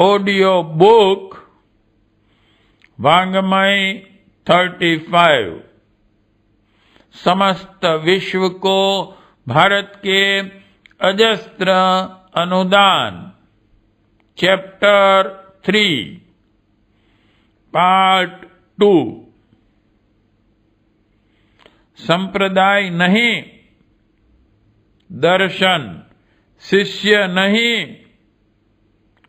Audio book वांग्मय 35 समस्त विश्व को भारत के अजस्त्र अनुदान चैप्टर 3 पार्ट 2 संप्रदाय नहीं, दर्शन, शिष्य नहीं,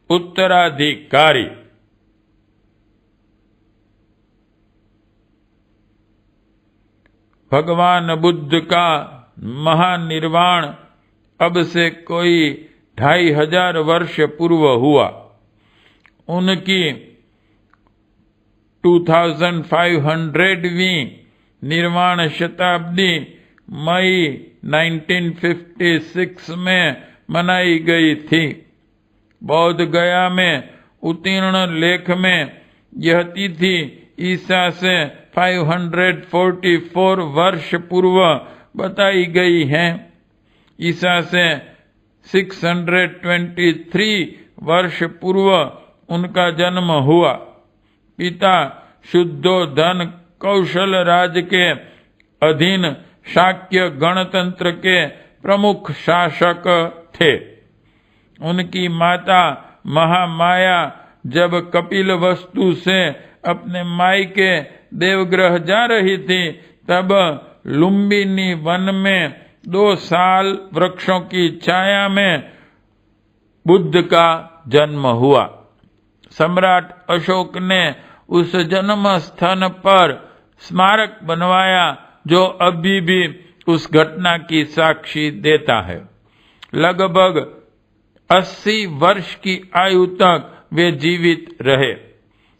उत्तराधिकारी। भगवान बुद्ध का महानिर्वाण अब से कोई 2500 वर्ष पूर्व हुआ। उनकी 2500वीं निर्वाण शताब्दी मई 1956 में मनाई गई थी। बौद्ध गया में उत्तीर्ण लेख में यह तिथि ईसा से 544 वर्ष पूर्व बताई गई है। ईसा से 623 वर्ष पूर्व उनका जन्म हुआ। पिता शुद्धोधन कौशल राज के अधीन शाक्य गणतंत्र के प्रमुख शासक थे। उनकी माता महामाया जब कपिल वस्तु से अपने मायके देवग्रह जा रही थी, तब लुम्बिनी वन में 2 साल वृक्षों की छाया में बुद्ध का जन्म हुआ। सम्राट अशोक ने उस जन्म स्थान पर स्मारक बनवाया, जो अभी भी उस घटना की साक्षी देता है। लगभग 80 वर्ष की आयु तक वे जीवित रहे।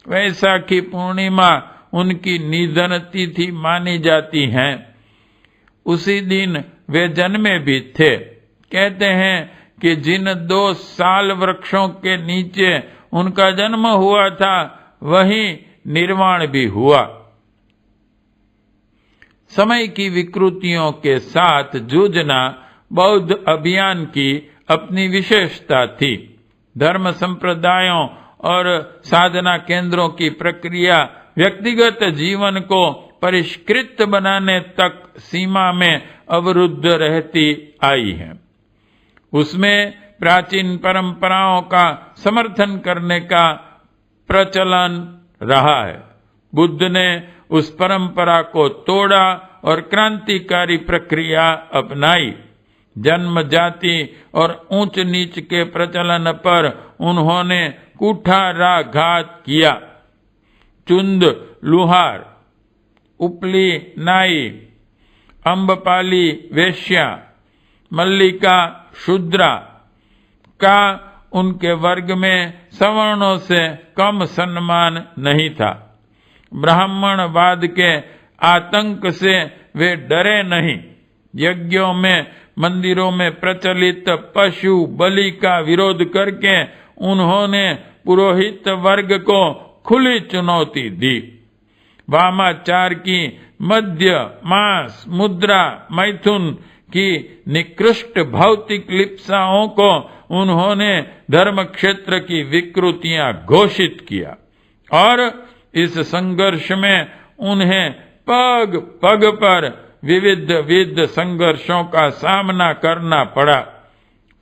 वैसाखी पूर्णिमा उनकी निधन तिथि मानी जाती है। उसी दिन वे जन्मे भी थे। कहते हैं कि जिन 2 साल वृक्षों के नीचे उनका जन्म हुआ था, वहीं निर्वाण भी हुआ। समय की विकृतियों के साथ जूझना बौद्ध अभियान की अपनी विशेषता थी। धर्म संप्रदायों और साधना केंद्रों की प्रक्रिया व्यक्तिगत जीवन को परिष्कृत बनाने तक सीमा में अवरुद्ध रहती आई है। उसमें प्राचीन परंपराओं का समर्थन करने का प्रचलन रहा है। बुद्ध ने उस परंपरा को तोड़ा और क्रांतिकारी प्रक्रिया अपनाई। जन्म, जाति और ऊंच नीच के प्रचलन पर उन्होंने कुठाराघात किया। चुंद लुहार, उपली नाई, अम्बपाली वेश्या, मल्लिका शूद्रा का उनके वर्ग में सवर्णों से कम सम्मान नहीं था। ब्राह्मणवाद के आतंक से वे डरे नहीं। यज्ञों में, मंदिरों में प्रचलित पशु बलि का विरोध करके उन्होंने पुरोहित वर्ग को खुली चुनौती दी। वामाचार की मध्य, मांस, मुद्रा, मैथुन की निकृष्ट भौतिक लिप्साओं को उन्होंने धर्म क्षेत्र की विकृतियां घोषित किया और इस संघर्ष में उन्हें पग पग पर विविध संघर्षों का सामना करना पड़ा।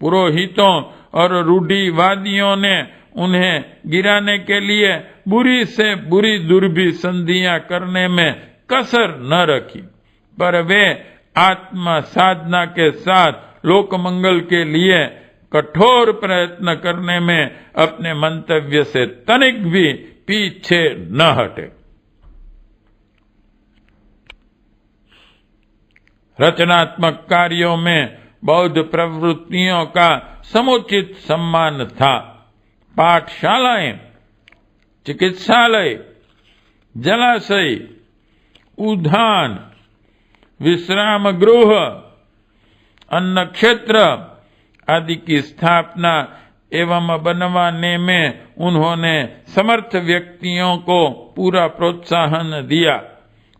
पुरोहितों और रूढ़िवादियों ने उन्हें गिराने के लिए बुरी से बुरी दुर्भी संधियां करने में कसर न रखी, पर वे आत्मा साधना के साथ लोक मंगल के लिए कठोर प्रयत्न करने में अपने मंतव्य से तनिक भी पीछे न हटे। रचनात्मक कार्यों में बौद्ध प्रवृत्तियों का समुचित सम्मान था। पाठशालाएं, चिकित्सालय, जलाशय, उद्यान, विश्राम गृह, अन्न क्षेत्र आदि की स्थापना एवं बनवाने में उन्होंने समर्थ व्यक्तियों को पूरा प्रोत्साहन दिया।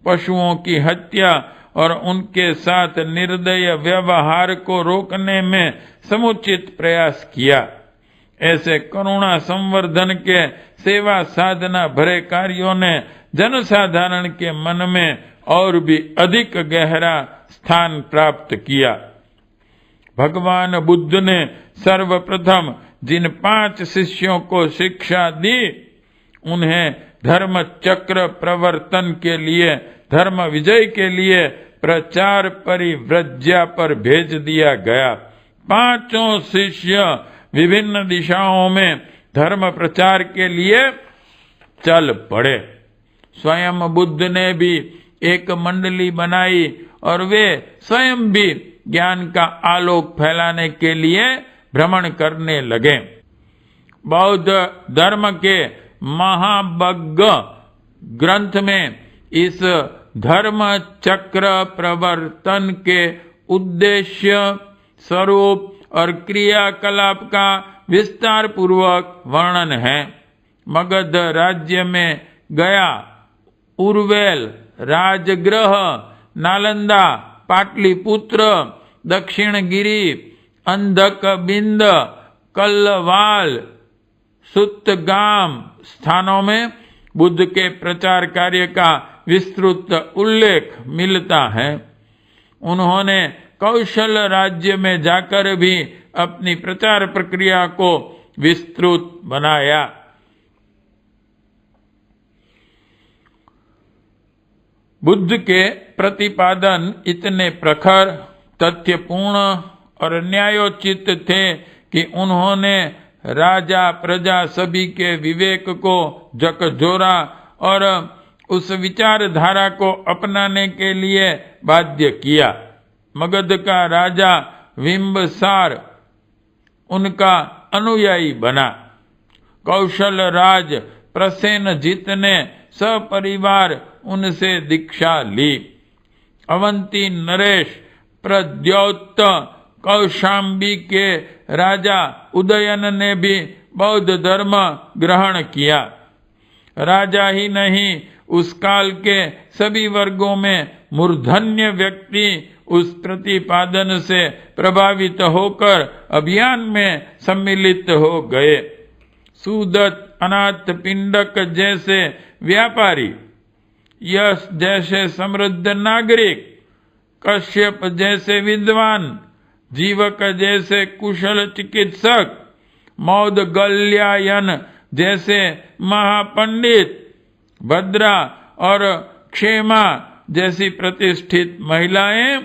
पशुओं की हत्या और उनके साथ निर्दय व्यवहार को रोकने में समुचित प्रयास किया। ऐसे करुणा संवर्धन के सेवा साधना भरे कार्यों ने जनसाधारण के मन में और भी अधिक गहरा स्थान प्राप्त किया। भगवान बुद्ध ने सर्वप्रथम जिन 5 शिष्यों को शिक्षा दी, उन्हें धर्म चक्र प्रवर्तन के लिए, धर्म विजय के लिए प्रचार परिव्रज्या पर भेज दिया गया। 5 शिष्य विभिन्न दिशाओं में धर्म प्रचार के लिए चल पड़े। स्वयं बुद्ध ने भी एक मंडली बनाई और वे स्वयं भी ज्ञान का आलोक फैलाने के लिए भ्रमण करने लगे। बौद्ध धर्म के महाभग्ग ग्रंथ में इस धर्म चक्र प्रवर्तन के उद्देश्य, स्वरूप और क्रियाकलाप का विस्तार पूर्वक वर्णन है। मगध राज्य में गया, उर्वेल, राजगृह, नालंदा, पाटलिपुत्र, दक्षिणगिरी, अंधकबिंद, कल्लवाल, सुत्तगाम स्थानों में बुद्ध के प्रचार कार्य का विस्तृत उल्लेख मिलता है। उन्होंने कौशल राज्य में जाकर भी अपनी प्रचार प्रक्रिया को विस्तृत बनाया। बुद्ध के प्रतिपादन इतने प्रखर, तथ्यपूर्ण और न्यायोचित थे कि उन्होंने राजा प्रजा सभी के विवेक को झकझोरा और उस विचारधारा को अपनाने के लिए बाध्य किया। मगध का राजा बिंबिसार उनका अनुयायी बना। कौशल राज प्रसेनजित ने सपरिवार उनसे दीक्षा ली। अवंती नरेश प्रद्योत कौशाम्बी के राजा उदयन ने भी बौद्ध धर्म ग्रहण किया। राजा ही नहीं, उस काल के सभी वर्गों में मूर्धन्य व्यक्ति उस प्रतिपादन से प्रभावित होकर अभियान में सम्मिलित हो गए। सुदत्त, अनाथ पिंडक जैसे व्यापारी, यश जैसे समृद्ध नागरिक, कश्यप जैसे विद्वान, जीवक जैसे कुशल चिकित्सक, मौदगल्यायन जैसे महापंडित, भद्रा और क्षेमा जैसी प्रतिष्ठित महिलाएं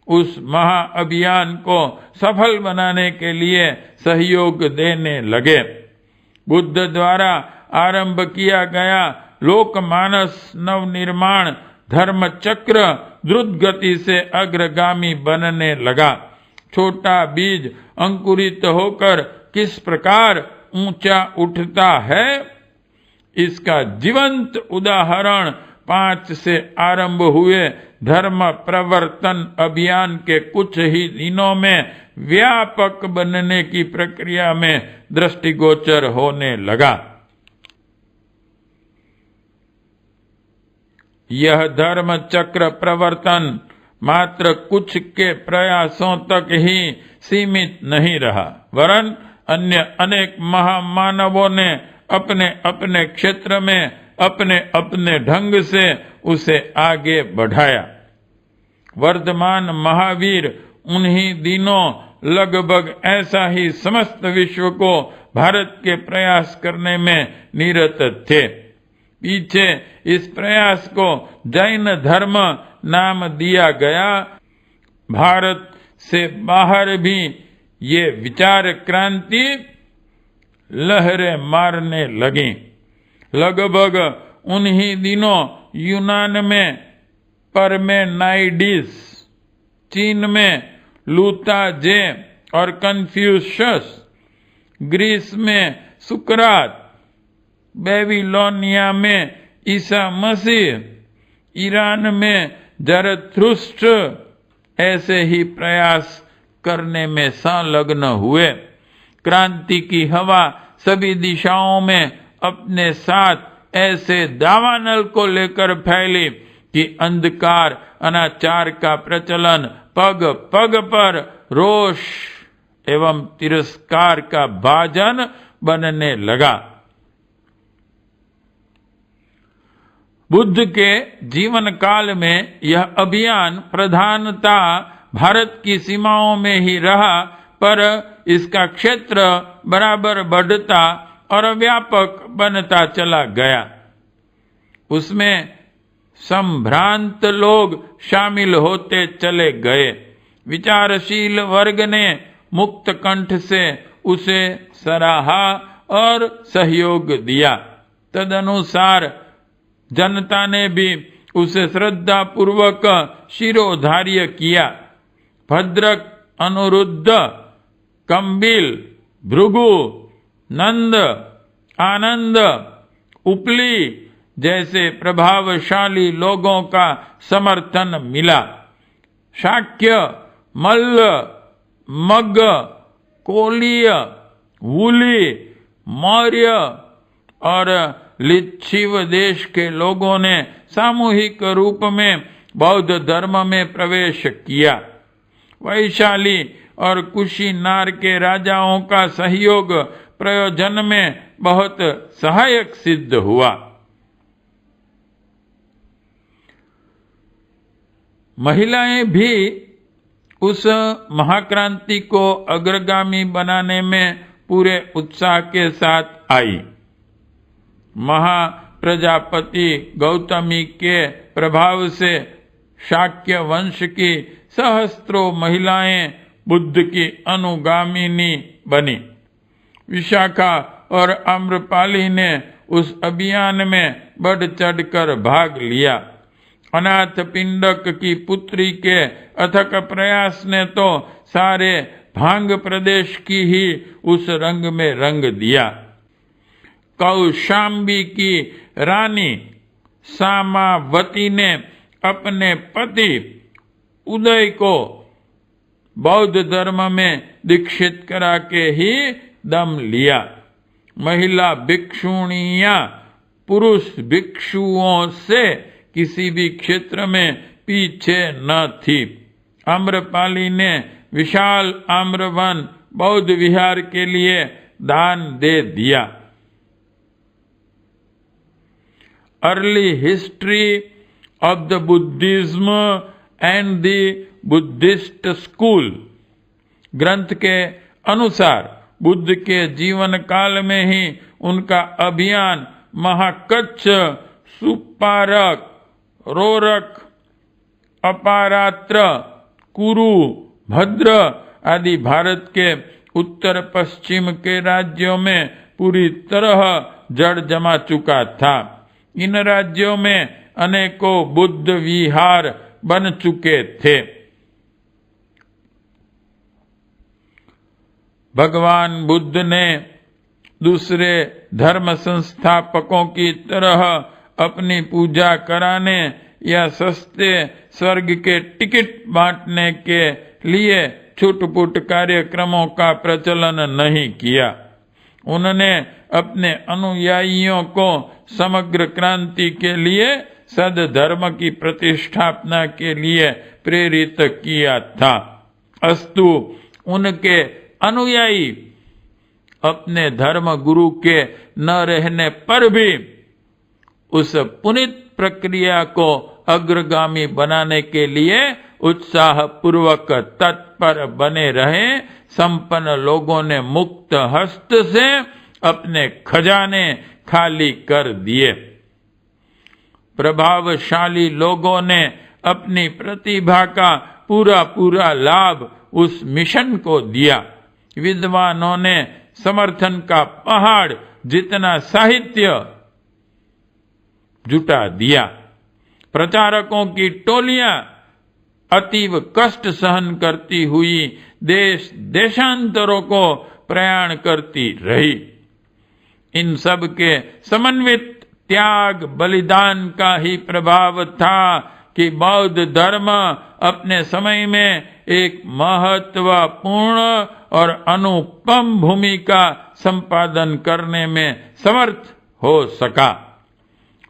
उस महाअभियान को सफल बनाने के लिए सहयोग देने लगे। बुद्ध द्वारा आरंभ किया गया लोकमानस नवनिर्माण धर्म चक्र द्रुत गति से अग्रगामी बनने लगा। छोटा बीज अंकुरित होकर किस प्रकार ऊंचा उठता है, इसका जीवंत उदाहरण 5 से आरंभ हुए धर्म प्रवर्तन अभियान के कुछ ही दिनों में व्यापक बनने की प्रक्रिया में दृष्टिगोचर होने लगा। यह धर्म चक्र प्रवर्तन मात्र कुछ के प्रयासों तक ही सीमित नहीं रहा, वरन अन्य अनेक महामानवों ने अपने अपने क्षेत्र में अपने अपने ढंग से उसे आगे बढ़ाया। वर्धमान महावीर उन्हीं दिनों लगभग ऐसा ही समस्त विश्व को भारत के प्रयास करने में निरत थे। पीछे इस प्रयास को जैन धर्म नाम दिया गया। भारत से बाहर भी ये विचार क्रांति लहरें मारने लगी। लगभग उन्हीं दिनों यूनान में परमेनाइडिस, चीन में लूताजे और कन्फ्यूशस, ग्रीस में सुकरात, बेबीलोनिया में ईसा मसीह, ईरान में जरथुस्त्र ऐसे ही प्रयास करने में संलग्न हुए। क्रांति की हवा सभी दिशाओं में अपने साथ ऐसे दावानल को लेकर फैली कि अंधकार अनाचार का प्रचलन पग पग पर रोष एवं तिरस्कार का भाजन बनने लगा। बुद्ध के जीवन काल में यह अभियान प्रधानता भारत की सीमाओं में ही रहा, पर इसका क्षेत्र बराबर बढ़ता और व्यापक बनता चला गया। उसमें संभ्रांत लोग शामिल होते चले गए। विचारशील वर्ग ने मुक्त कंठ से उसे सराहा और सहयोग दिया। तदनुसार जनता ने भी उसे श्रद्धा पूर्वक शिरोधार्य किया। भद्रक, अनुरुद्ध, कंबिल, भृगु, नंद, आनंद, उपली जैसे प्रभावशाली लोगों का समर्थन मिला। शाक्य, मल्ल, मग, कोलीय, वूली, मौर्य और लिच्छिव देश के लोगों ने सामूहिक रूप में बौद्ध धर्म में प्रवेश किया। वैशाली और कुशीनार के राजाओं का सहयोग प्रयोजन में बहुत सहायक सिद्ध हुआ। महिलाएं भी उस महाक्रांति को अग्रगामी बनाने में पूरे उत्साह के साथ आई। महाप्रजापति गौतमी के प्रभाव से शाक्य वंश की सहस्त्रों महिलाएं बुद्ध की अनुगामिनी बनी। विशाखा और आम्रपाली ने उस अभियान में बढ़ चढ़कर भाग लिया। अनाथ पिंडक की पुत्री के अथक प्रयास ने तो सारे भांग प्रदेश की ही उस रंग में रंग दिया। कौशाम्बी की रानी सामावती ने अपने पति उदय को बौद्ध धर्म में दीक्षित करा के ही दम लिया। महिला भिक्षुणियां पुरुष भिक्षुओं से किसी भी क्षेत्र में पीछे न थी। आम्रपाली ने विशाल आम्रवन बौद्ध विहार के लिए दान दे दिया। Early history of the Buddhism and the Buddhist school ग्रंथ के अनुसार बुद्ध के जीवन काल में ही उनका अभियान महाकच्छ, सुपारक, रोरक, अपारात्र, कुरु, भद्र आदि भारत के उत्तर पश्चिम के राज्यों में पूरी तरह जड़ जमा चुका था। इन राज्यों में अनेकों बुद्ध विहार बन चुके थे। भगवान बुद्ध ने दूसरे धर्म संस्थापकों की तरह अपनी पूजा कराने या सस्ते स्वर्ग के टिकट बांटने के लिए छुटपुट कार्यक्रमों का प्रचलन नहीं किया। उन्होंने अपने अनुयायियों को समग्र क्रांति के लिए सद्धर्म की प्रतिष्ठापना के लिए प्रेरित किया था। अस्तु उनके अनुयायी अपने धर्म गुरु के न रहने पर भी उस पुनित प्रक्रिया को अग्रगामी बनाने के लिए उत्साह पूर्वक तत्पर बने रहे। संपन्न लोगों ने मुक्त हस्त से अपने खजाने खाली कर दिए। प्रभावशाली लोगों ने अपनी प्रतिभा का पूरा पूरा लाभ उस मिशन को दिया। विद्वानों ने समर्थन का पहाड़ जितना साहित्य जुटा दिया। प्रचारकों की टोलियां अतीव कष्ट सहन करती हुई देश देशांतरों को प्रयाण करती रही। इन सब के समन्वित त्याग बलिदान का ही प्रभाव था कि बौद्ध धर्म अपने समय में एक महत्वपूर्ण और अनुपम भूमिका संपादन करने में समर्थ हो सका।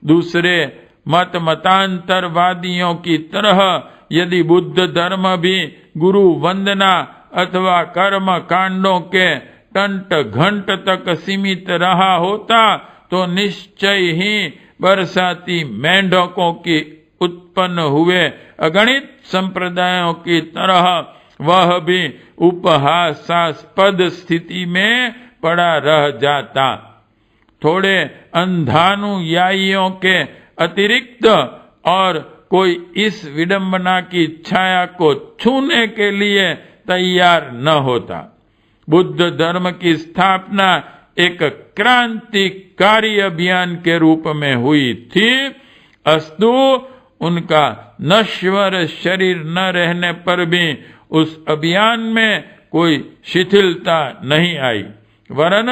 दूसरे मतांतरवादियों की तरह यदि बुद्ध धर्म भी गुरु वंदना अथवा कर्म कांडों के टंट घंट तक सीमित रहा होता तो निश्चय ही बरसाती मेंढकों की उत्पन्न हुए अगणित संप्रदायों की तरह वह भी उपहासास्पद स्थिति में पड़ा रह जाता। थोड़े अंधानुयायियों के अतिरिक्त और कोई इस विडंबना की छाया को छूने के लिए तैयार न होता। बुद्ध धर्म की स्थापना एक क्रांतिकारी अभियान के रूप में हुई थी, अस्तु उनका नश्वर शरीर न रहने पर भी उस अभियान में कोई शिथिलता नहीं आई, वरन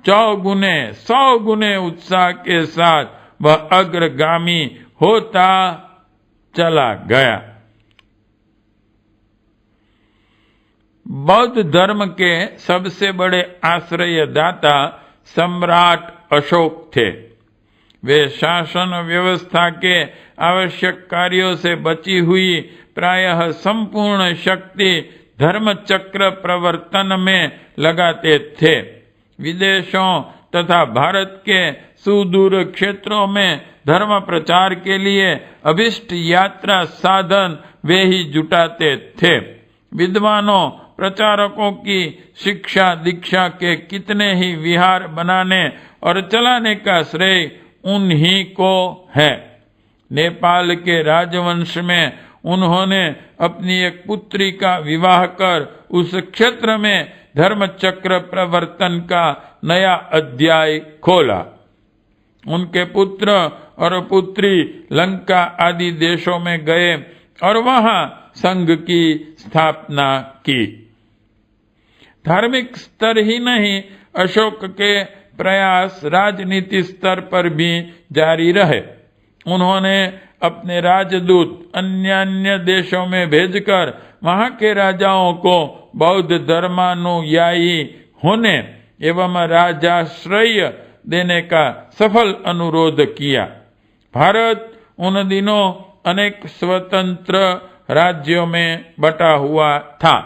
100 गुने उत्साह के साथ वह अग्रगामी होता चला गया। बौद्ध धर्म के सबसे बड़े आश्रयदाता सम्राट अशोक थे। वे शासन व्यवस्था के आवश्यक कार्यों से बची हुई प्रायः संपूर्ण शक्ति धर्म चक्र प्रवर्तन में लगाते थे। विदेशों तथा भारत के सुदूर क्षेत्रों में धर्म प्रचार के लिए अभिष्ट यात्रा साधन वे ही जुटाते थे। विद्वानों प्रचारकों की शिक्षा दीक्षा के कितने ही विहार बनाने और चलाने का श्रेय उन्हीं को है। नेपाल के राजवंश में उन्होंने अपनी एक पुत्री का विवाह कर उस क्षेत्र में धर्म चक्र प्रवर्तन का नया अध्याय खोला। उनके पुत्र और पुत्री लंका आदि देशों में गए और वहां संघ की स्थापना की। धार्मिक स्तर ही नहीं, अशोक के प्रयास राजनीति स्तर पर भी जारी रहे। उन्होंने अपने राजदूत अन्य देशों में भेजकर वहां के राजाओं को बौद्ध धर्मानुयायी होने एवं राजाश्रय देने का सफल अनुरोध किया। भारत उन दिनों अनेक स्वतंत्र राज्यों में बटा हुआ था।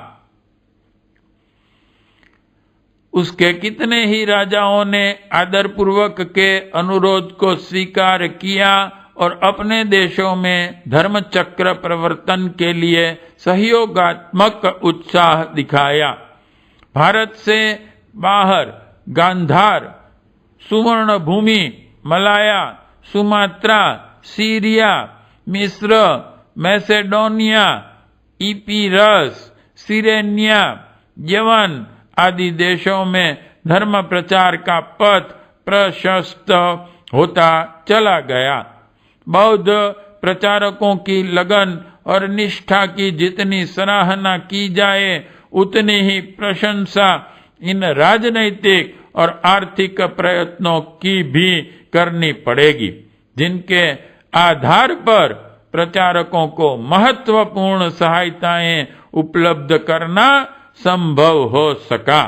उसके कितने ही राजाओं ने आदरपूर्वक के अनुरोध को स्वीकार किया और अपने देशों में धर्म चक्र प्रवर्तन के लिए सहयोगात्मक उत्साह दिखाया। भारत से बाहर गांधार, सुवर्ण भूमि, मलाया, सुमात्रा, सीरिया, मिस्र, मैसेडोनिया, इपिरस, सिरेनिया, यवन आदि देशों में धर्म प्रचार का पथ प्रशस्त होता चला गया। बौद्ध प्रचारकों की लगन और निष्ठा की जितनी सराहना की जाए उतनी ही प्रशंसा इन राजनैतिक और आर्थिक प्रयत्नों की भी करनी पड़ेगी, जिनके आधार पर प्रचारकों को महत्वपूर्ण सहायताएं उपलब्ध करना संभव हो सका।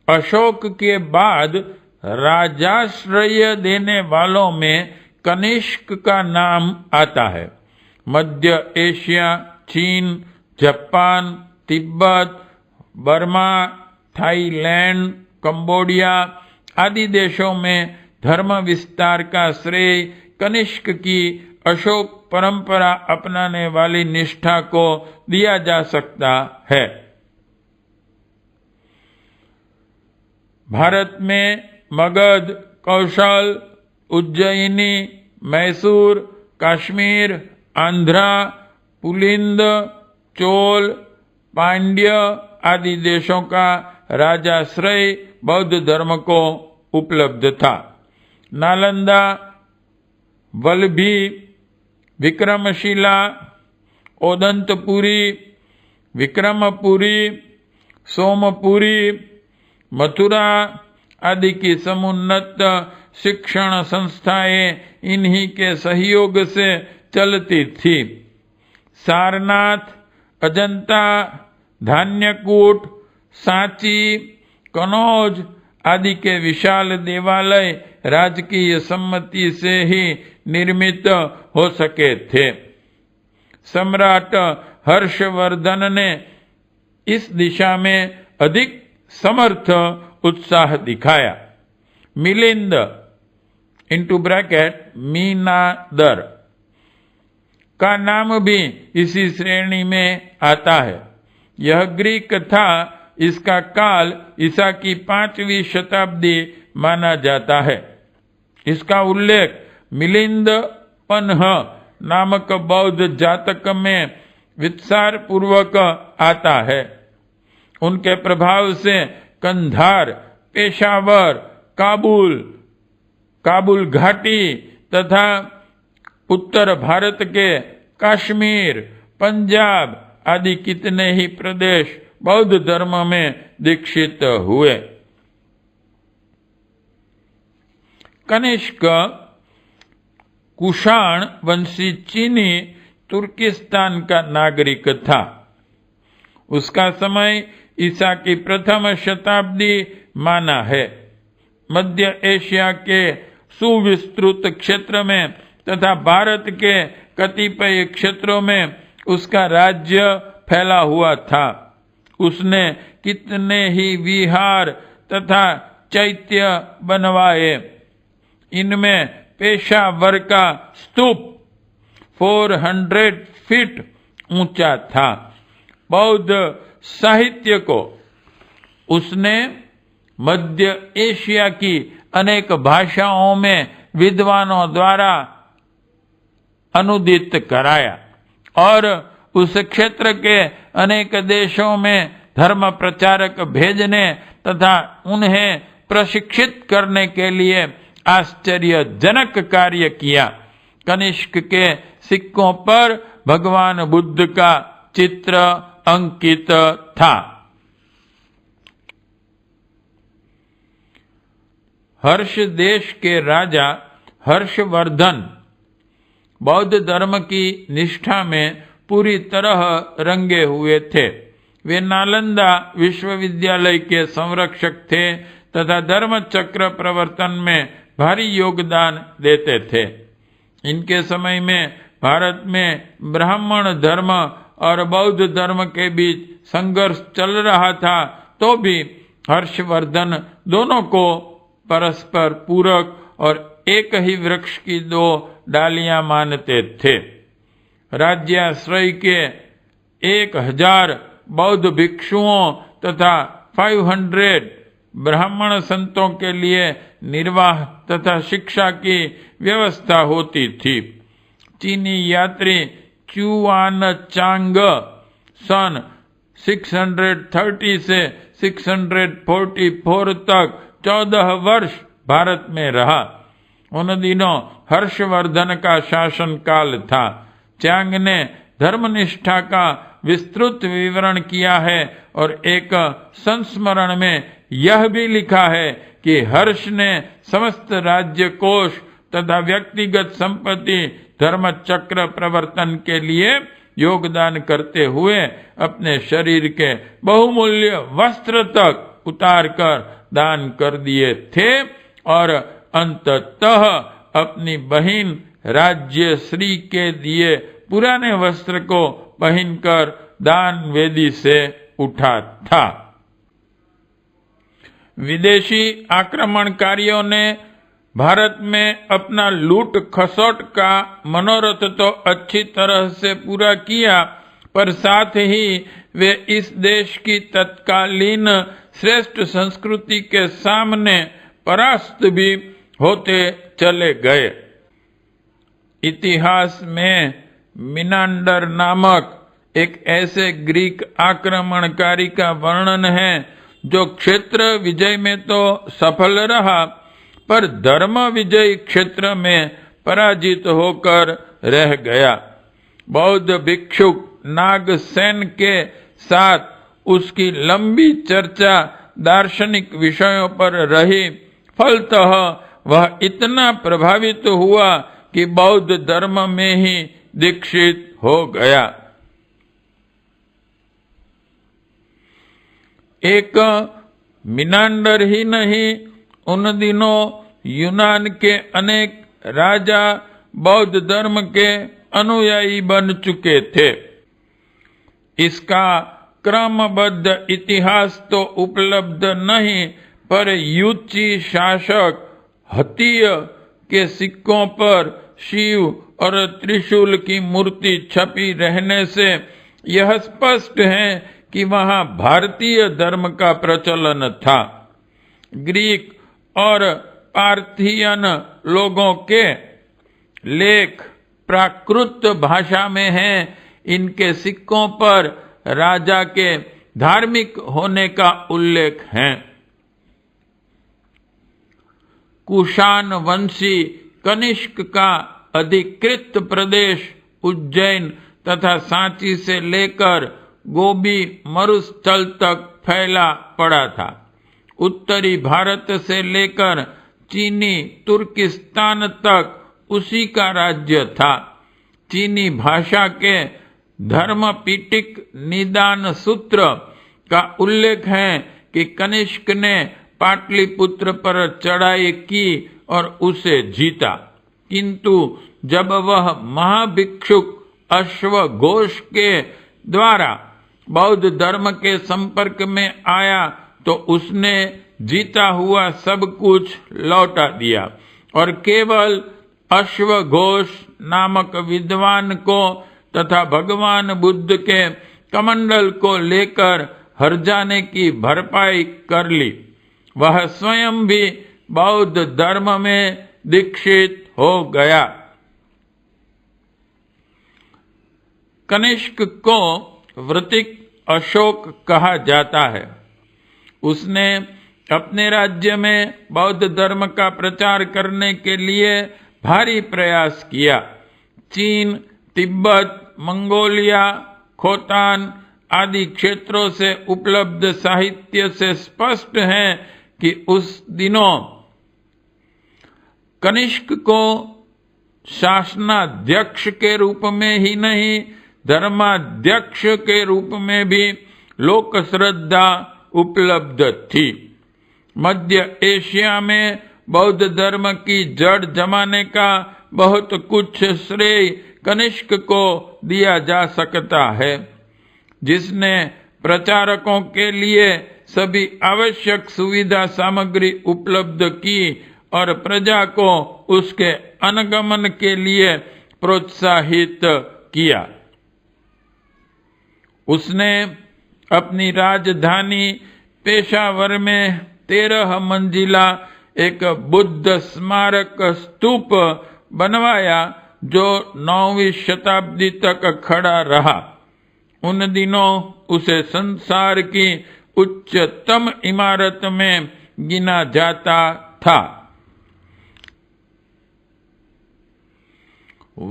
अशोक के बाद राजाश्रय देने वालों में कनिष्क का नाम आता है। मध्य एशिया, चीन, Japan, Tibet, Burma, Thailand, Cambodia आदि देशों में धर्म विस्तार का श्रेय कनिष्क की अशोक परंपरा अपनाने वाली निष्ठा को दिया जा सकता है। भारत में मगध, कौशल, उज्जैनी, मैसूर, कश्मीर, आंध्रा, पुलिंद, चोल, पांड्य आदि देशों का राजाश्रय बौद्ध धर्म को उपलब्ध था। नालंदा, वल्लभी, विक्रमशिला, ओदंतपुरी, विक्रमपुरी, सोमपुरी, मथुरा आदि की समुन्नत शिक्षण संस्थाएं इन्हीं के सहयोग से चलती थी। सारनाथ, अजंता, धान्यकूट, सांची, कनौज आदि के विशाल देवालय राजकीय सम्मति से ही निर्मित हो सके थे। सम्राट हर्षवर्धन ने इस दिशा में अधिक समर्थ उत्साह दिखाया। मिलिंद (मीनादर) का नाम भी इसी श्रेणी में आता है। यह ग्रीक था। इसका काल ईसा की 5वीं शताब्दी माना जाता है। इसका उल्लेख मिलिंद पन्ह नामक बौद्ध जातक में विस्तार पूर्वक आता है। उनके प्रभाव से कंधार, पेशावर, काबुल घाटी तथा उत्तर भारत के कश्मीर, पंजाब आदि कितने ही प्रदेश बौद्ध धर्म में दीक्षित हुए। कनिष्क कुषाण वंशी चीनी तुर्किस्तान का नागरिक था। उसका समय ईसा की 1म शताब्दी माना है। मध्य एशिया के सुविस्तृत क्षेत्र में तथा भारत के कतिपय क्षेत्रों में उसका राज्य फैला हुआ था। उसने कितने ही विहार तथा चैत्य बनवाए। इनमें पेशावर का स्तूप 400 फीट ऊंचा था। बौद्ध साहित्य को उसने मध्य एशिया की अनेक भाषाओं में विद्वानों द्वारा अनुदित कराया और उस क्षेत्र के अनेक देशों में धर्म प्रचारक भेजने तथा उन्हें प्रशिक्षित करने के लिए आश्चर्यजनक कार्य किया। कनिष्क के सिक्कों पर भगवान बुद्ध का चित्र अंकित था। हर्ष देश के राजा हर्षवर्धन बौद्ध धर्म की निष्ठा में पूरी तरह रंगे हुए थे। वे नालंदा विश्वविद्यालय के संरक्षक थे तथा धर्म चक्र प्रवर्तन में भारी योगदान देते थे। इनके समय में भारत में ब्राह्मण धर्म और बौद्ध धर्म के बीच संघर्ष चल रहा था, तो भी हर्षवर्धन दोनों को परस्पर पूरक और एक ही वृक्ष की 2 डालियां मानते थे। राज्याश्रय के 1000 बौद्ध भिक्षुओं तथा 500 ब्राह्मण संतों के लिए निर्वाह तथा शिक्षा की व्यवस्था होती थी। चीनी यात्री च्युआनचांग सन 630 से 644 तक 14 वर्ष भारत में रहा। उन दिनों हर्षवर्धन का शासन काल था। चांग ने धर्मनिष्ठा का विस्तृत विवरण किया है और एक संस्मरण में यह भी लिखा है कि हर्ष ने समस्त राज्य कोष तथा व्यक्तिगत संपत्ति धर्म चक्र प्रवर्तन के लिए योगदान करते हुए अपने शरीर के बहुमूल्य वस्त्र तक उतारकर दान कर दिए थे और अंततः अपनी बहिन राज्यश्री के दिए पुराने वस्त्र को पहनकर दान वेदी से उठा था। विदेशी आक्रमणकारियों ने भारत में अपना लूट खसोट का मनोरथ तो अच्छी तरह से पूरा किया, पर साथ ही वे इस देश की तत्कालीन श्रेष्ठ संस्कृति के सामने परास्त भी होते चले गए। इतिहास में मिनांडर नामक एक ऐसे ग्रीक आक्रमणकारी का वर्णन है जो क्षेत्र विजय में तो सफल रहा, पर धर्म विजय क्षेत्र में पराजित होकर रह गया। बौद्ध भिक्षुक नागसेन के साथ उसकी लंबी चर्चा दार्शनिक विषयों पर रही। फलतः वह इतना प्रभावित हुआ कि बौद्ध धर्म में ही दीक्षित हो गया। एक मिनांडर ही नहीं, उन दिनों यूनान के अनेक राजा बौद्ध धर्म के अनुयायी बन चुके थे। इसका क्रमबद्ध इतिहास तो उपलब्ध नहीं, पर युची शासक हतीय के सिक्कों पर शिव और त्रिशूल की मूर्ति छपी रहने से यह स्पष्ट है कि वहां भारतीय धर्म का प्रचलन था। ग्रीक और पार्थियन लोगों के लेख प्राकृत भाषा में हैं। इनके सिक्कों पर राजा के धार्मिक होने का उल्लेख है। कुषाण वंशी कनिष्क का अधिकृत प्रदेश उज्जैन तथा सांची से लेकर गोबी मरुस्थल तक फैला पड़ा था। उत्तरी भारत से लेकर चीनी तुर्किस्तान तक उसी का राज्य था। चीनी भाषा के धर्मपीटिक निदान सूत्र का उल्लेख है कि कनिष्क ने पाटलिपुत्र पर चढ़ाई की और उसे जीता, किंतु जब वह महाभिक्षुक अश्वघोष के द्वारा बौद्ध धर्म के संपर्क में आया तो उसने जीता हुआ सब कुछ लौटा दिया और केवल अश्वघोष नामक विद्वान को तथा भगवान बुद्ध के कमंडल को लेकर हर्जाने की भरपाई कर ली। वह स्वयं भी बौद्ध धर्म में दीक्षित हो गया। कनिष्क को वृतिक अशोक कहा जाता है। उसने अपने राज्य में बौद्ध धर्म का प्रचार करने के लिए भारी प्रयास किया। चीन, तिब्बत, मंगोलिया, खोतान आदि क्षेत्रों से उपलब्ध साहित्य से स्पष्ट है कि उस दिनों कनिष्क को शासनाध्यक्ष के रूप में ही नहीं, धर्माध्यक्ष के रूप में भी लोक श्रद्धा उपलब्ध थी। मध्य एशिया में बौद्ध धर्म की जड़ जमाने का बहुत कुछ श्रेय कनिष्क को दिया जा सकता है, जिसने प्रचारकों के लिए सभी आवश्यक सुविधा सामग्री उपलब्ध की और प्रजा को उसके अनुगमन के लिए प्रोत्साहित किया। उसने अपनी राजधानी पेशावर में 13 मंजिला एक बुद्ध स्मारक स्तूप बनवाया जो 9वीं शताब्दी तक खड़ा रहा। उन दिनों उसे संसार की उच्चतम इमारत में गिना जाता था।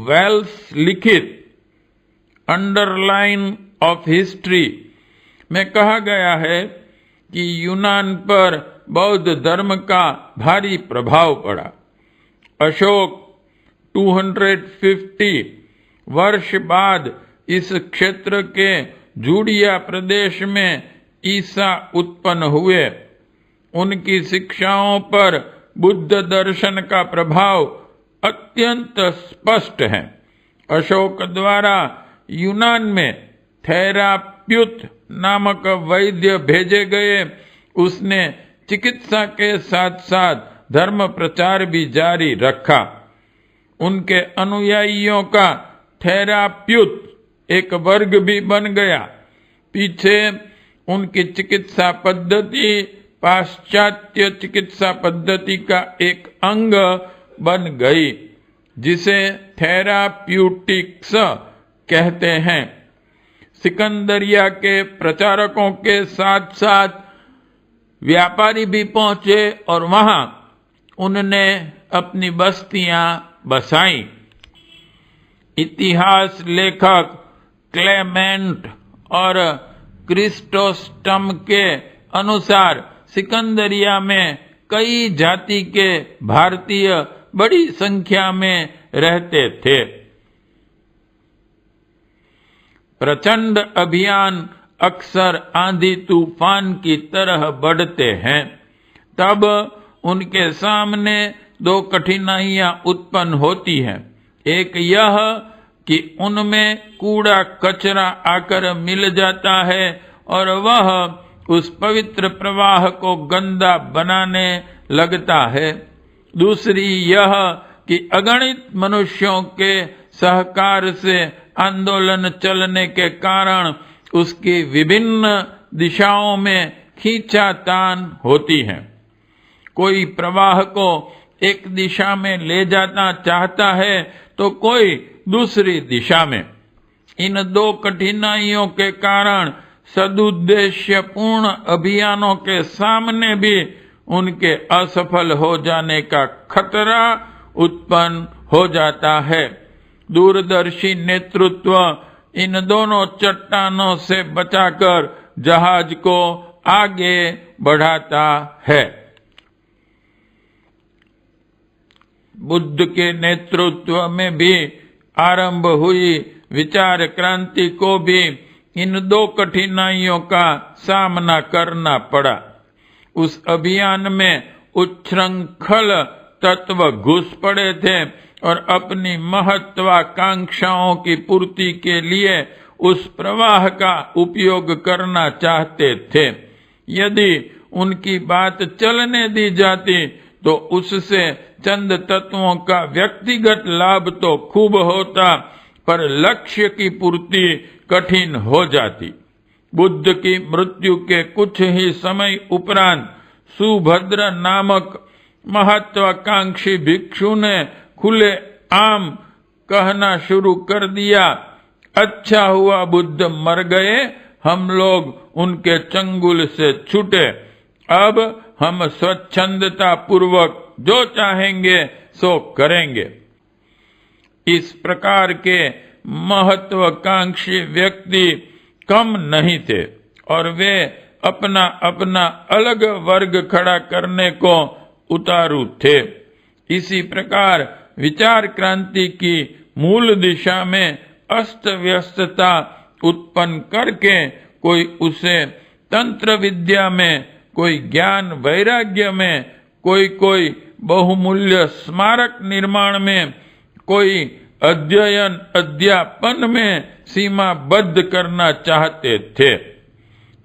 वेल्स लिखित अंडरलाइन ऑफ हिस्ट्री में कहा गया है कि यूनान पर बौद्ध धर्म का भारी प्रभाव पड़ा। अशोक 250 वर्ष बाद इस क्षेत्र के जूडिया प्रदेश में ईसा उत्पन्न हुए। उनकी शिक्षाओं पर बुद्ध दर्शन का प्रभाव अत्यंत स्पष्ट है। अशोक द्वारा यूनान में थेराप्युत नामक वैद्य भेजे गए। उसने चिकित्सा के साथ साथ धर्म प्रचार भी जारी रखा। उनके अनुयायियों का थेराप्युत एक वर्ग भी बन गया। पीछे उनकी चिकित्सा पद्धति पाश्चात्य चिकित्सा पद्धति का एक अंग बन गई, जिसे थेराप्यूटिक्स कहते हैं। सिकंदरिया के प्रचारकों के साथ साथ व्यापारी भी पहुंचे और वहां उनने अपनी बस्तियां बसाई। इतिहास लेखक क्लेमेंट और क्रिस्टोस्टम के अनुसार सिकंदरिया में कई जाति के भारतीय बड़ी संख्या में रहते थे। प्रचंड अभियान अक्सर आंधी तूफान की तरह बढ़ते हैं। तब उनके सामने दो कठिनाइयां उत्पन्न होती हैं। एक यह कि उनमें कूड़ा कचरा आकर मिल जाता है और वह उस पवित्र प्रवाह को गंदा बनाने लगता है। दूसरी यह कि अगणित मनुष्यों के सहकार से आंदोलन चलने के कारण उसकी विभिन्न दिशाओं में खींचातान होती है। कोई प्रवाह को एक दिशा में ले जाना चाहता है तो कोई दूसरी दिशा में। इन दो कठिनाइयों के कारण सदुद्देश्य पूर्ण अभियानों के सामने भी उनके असफल हो जाने का खतरा उत्पन्न हो जाता है। दूरदर्शी नेतृत्व इन दोनों चट्टानों से बचाकर जहाज को आगे बढ़ाता है। बुद्ध के नेतृत्व में भी आरंभ हुई विचार क्रांति को भी इन दो कठिनाइयों का सामना करना पड़ा। उस अभियान में उच्छृंखल तत्व घुस पड़े थे और अपनी महत्वाकांक्षाओं की पूर्ति के लिए उस प्रवाह का उपयोग करना चाहते थे। यदि उनकी बात चलने दी जाती तो उससे चंद तत्वों का व्यक्तिगत लाभ तो खूब होता, पर लक्ष्य की पूर्ति कठिन हो जाती। बुद्ध की मृत्यु के कुछ ही समय उपरांत सुभद्र नामक महत्वाकांक्षी भिक्षु ने खुले आम कहना शुरू कर दिया, अच्छा हुआ बुद्ध मर गए, हम लोग उनके चंगुल से छूटे। अब हम स्वच्छंदता पूर्वक जो चाहेंगे सो करेंगे। इस प्रकार के महत्वाकांक्षी व्यक्ति कम नहीं थे और वे अपना अपना अलग वर्ग खड़ा करने को उतारू थे। इसी प्रकार विचार क्रांति की मूल दिशा में अस्त व्यस्तता उत्पन्न करके कोई उसे तंत्र विद्या में, कोई ज्ञान वैराग्य में, कोई बहुमूल्य स्मारक निर्माण में, कोई अध्ययन अध्यापन में सीमाबद्ध करना चाहते थे।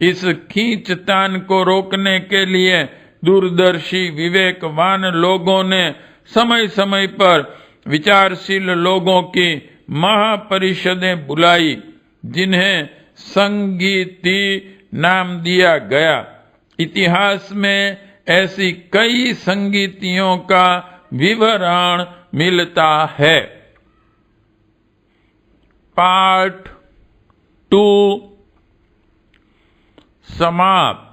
इस खींचतान को रोकने के लिए दूरदर्शी विवेकवान लोगों ने समय समय पर विचारशील लोगों की महापरिषदें बुलाई, जिन्हें संगीति नाम दिया गया। इतिहास में ऐसी कई संगीतियों का विवरण मिलता है। पार्ट 2 समाप्त।